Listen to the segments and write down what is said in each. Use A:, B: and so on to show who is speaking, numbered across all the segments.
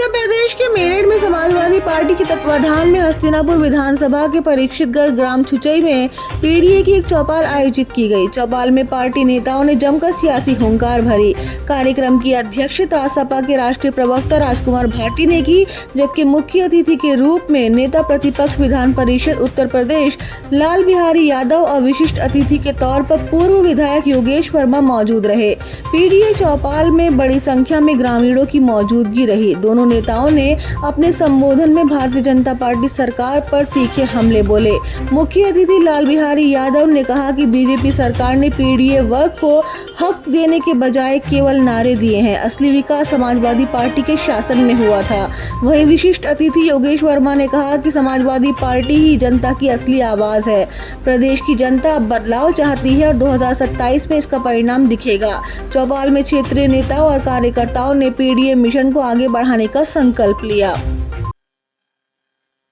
A: उत्तर प्रदेश के मेरठ में समाजवादी पार्टी के तत्वाधान में हस्तिनापुर विधानसभा के परीक्षितगढ़ ग्राम छुचई में पीडीए की एक चौपाल आयोजित की गई। चौपाल में पार्टी नेताओं ने जमकर सियासी हुंकार भरी। कार्यक्रम की अध्यक्षता सपा के राष्ट्रीय प्रवक्ता राजकुमार भाटी ने की, जबकि मुख्य अतिथि के रूप में नेता प्रतिपक्ष विधान परिषद उत्तर प्रदेश लाल बिहारी यादव और विशिष्ट अतिथि के तौर पर पूर्व विधायक योगेश वर्मा मौजूद रहे। पीडीए चौपाल में बड़ी संख्या में ग्रामीणों की मौजूदगी रही। दोनों नेताओं ने अपने संबोधन में भारतीय जनता पार्टी सरकार पर तीखे हमले बोले। मुख्य अतिथि लाल बिहारी यादव ने कहा कि बीजेपी सरकार ने पीडीए वर्ग को हक देने के बजाय केवल नारे दिए हैं। असली विकास समाजवादी पार्टी के शासन में हुआ था। वहीं विशिष्ट अतिथि योगेश वर्मा ने कहा कि समाजवादी पार्टी ही जनता की असली आवाज है। प्रदेश की जनता अब बदलाव चाहती है और 2027 में इसका परिणाम दिखेगा। चौपाल में क्षेत्रीय नेताओं और कार्यकर्ताओं ने पीडीए मिशन को आगे बढ़ाने का संकल्प लिया।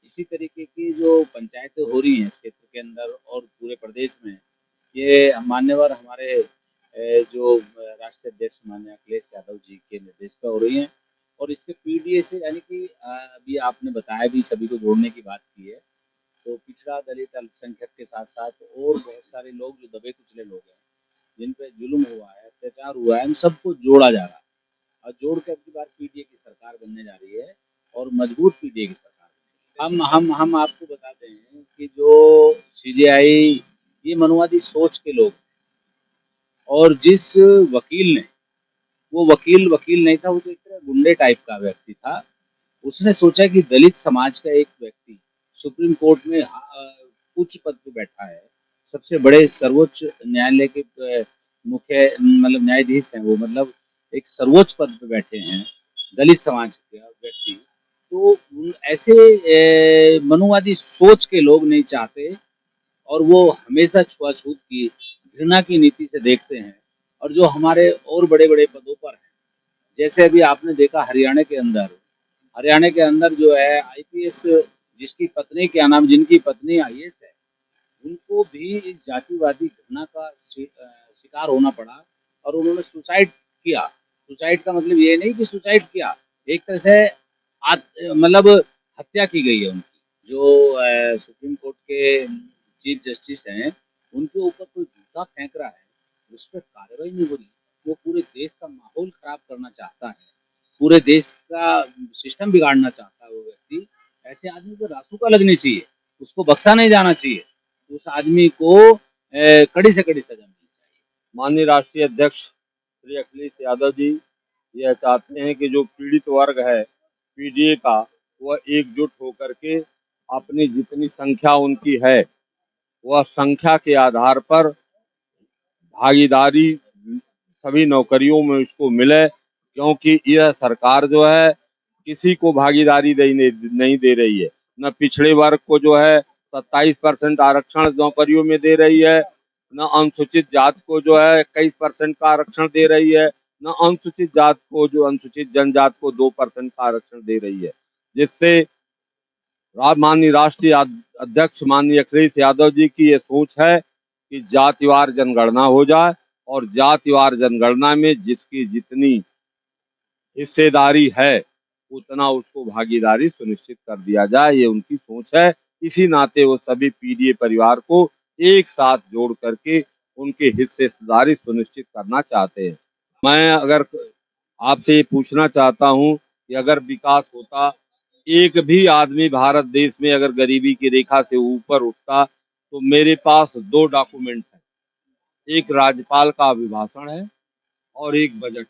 B: इसी तरीके की जो पंचायतें हो रही हैं इस क्षेत्र के अंदर और पूरे प्रदेश में, ये मान्यवर हमारे जो राष्ट्रीय अध्यक्ष माननीय अखिलेश यादव जी के निर्देश पर हो रही हैं। और इससे पीडीए से यानी कि अभी आपने बताया भी, सभी को जोड़ने की बात की है, तो पिछड़ा दलित अल्पसंख्यक के साथ साथ और बहुत सारे लोग जो दबे कुचले लोग हैं, जिन पे जुल्म हुआ है, अत्याचार हुआ है, इन सबको जोड़ा जा रहा है। और जोड़ के अगली बार पीडीए की सरकार बनने जा रही है और मजबूत पीडीए की सरकार। हम आपको बताते हैं कि जो सीजेआई, ये मनुवादी सोच के लोग, और जिस वकील ने, वो वकील नहीं था, वो तो एक तरह गुंडे टाइप का व्यक्ति था। उसने सोचा कि दलित समाज का एक व्यक्ति सुप्रीम कोर्ट में उच्च पद पे बैठा है, सबसे बड़े सर्वोच्च न्यायालय के मुख्य मतलब न्यायाधीश हैं वो, मतलब एक सर्वोच्च पद पे बैठे हैं दलित समाज के व्यक्ति। तो ऐसे मनुवादी सोच के लोग नहीं चाहते, और वो हमेशा छुआछूत की, घृणा की नीति से देखते हैं। और जो हमारे और बड़े बड़े पदों पर हैं, जैसे अभी आपने देखा हरियाणा के अंदर जो है आईपीएस, जिसकी पत्नी, क्या नाम, जिनकी पत्नी आईएएस है, उनको भी इस जातिवादी घटना का शिकार होना पड़ा और उन्होंने सुसाइड किया। सुसाइड का मतलब ये नहीं कि सुसाइड किया, एक तरह से मतलब हत्या की गई है उनकी। जो सुप्रीम कोर्ट के चीफ जस्टिस हैं, उनके ऊपर कोई जूता फेंक रहा है, उस पर कार्रवाई नहीं हो रही। वो पूरे देश का माहौल खराब करना चाहता है, पूरे देश का सिस्टम बिगाड़ना चाहता है वो व्यक्ति। ऐसे आदमी को रासू का लगनी चाहिए, उसको बख्शा नहीं जाना चाहिए। उस आदमी को कड़ी से कड़ी सजा मिलनी चाहिए।
C: माननीय राष्ट्रीय अध्यक्ष श्री अखिलेश यादव जी यह चाहते हैं कि जो पीड़ित वर्ग है पीडीए का, वह एकजुट होकर के अपनी जितनी संख्या उनकी है, वह संख्या के आधार पर भागीदारी सभी नौकरियों में उसको मिले, क्योंकि यह सरकार जो है किसी को भागीदारी नहीं दे रही है। न पिछड़े वर्ग को जो है 27% आरक्षण नौकरियों में दे रही है, न अनुसूचित जात को जो है 21% का आरक्षण दे रही है, न अनुसूचित जात को, जो अनुसूचित जनजात को 2% का आरक्षण दे रही है। जिससे माननीय राष्ट्रीय अध्यक्ष माननीय अखिलेश यादव जी की ये सोच है कि जातिवार जनगणना हो जाए, और जातिवार जनगणना में जिसकी जितनी हिस्सेदारी है उतना उसको भागीदारी सुनिश्चित कर दिया जाए, ये उनकी सोच है। इसी नाते वो सभी पीडीए परिवार को एक साथ जोड़ करके उनके हिस्सेदारी सुनिश्चित करना चाहते हैं। मैं अगर आपसे ये पूछना चाहता हूँ कि अगर विकास होता, एक भी आदमी भारत देश में अगर गरीबी की रेखा से ऊपर उठता, तो मेरे पास 2 डॉक्यूमेंट है, एक राज्यपाल का अभिभाषण है और एक बजट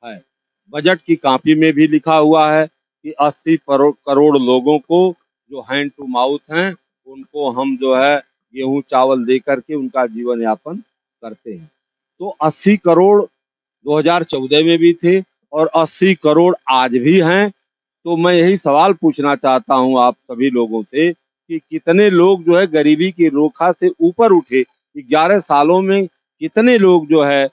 C: है। बजट की कॉपी में भी लिखा हुआ है कि 80 करोड़ लोगों को जो हैंड टू माउथ हैं, उनको हम जो है गेहूं चावल दे करके उनका जीवन यापन करते हैं। तो 80 करोड़ 2014 में भी थे और 80 करोड़ आज भी हैं। तो मैं यही सवाल पूछना चाहता हूं आप सभी लोगों से कि कितने लोग जो है गरीबी की रेखा से ऊपर उठे, 11 सालों में कितने लोग जो है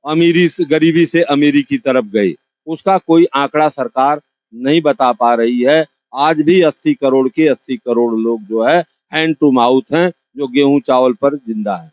C: गरीबी से अमीरी की तरफ गए, उसका कोई आंकड़ा सरकार नहीं बता पा रही है। आज भी 80 करोड़ के 80 करोड़ लोग जो है हैंड टू माउथ हैं, जो गेहूं चावल पर जिंदा है।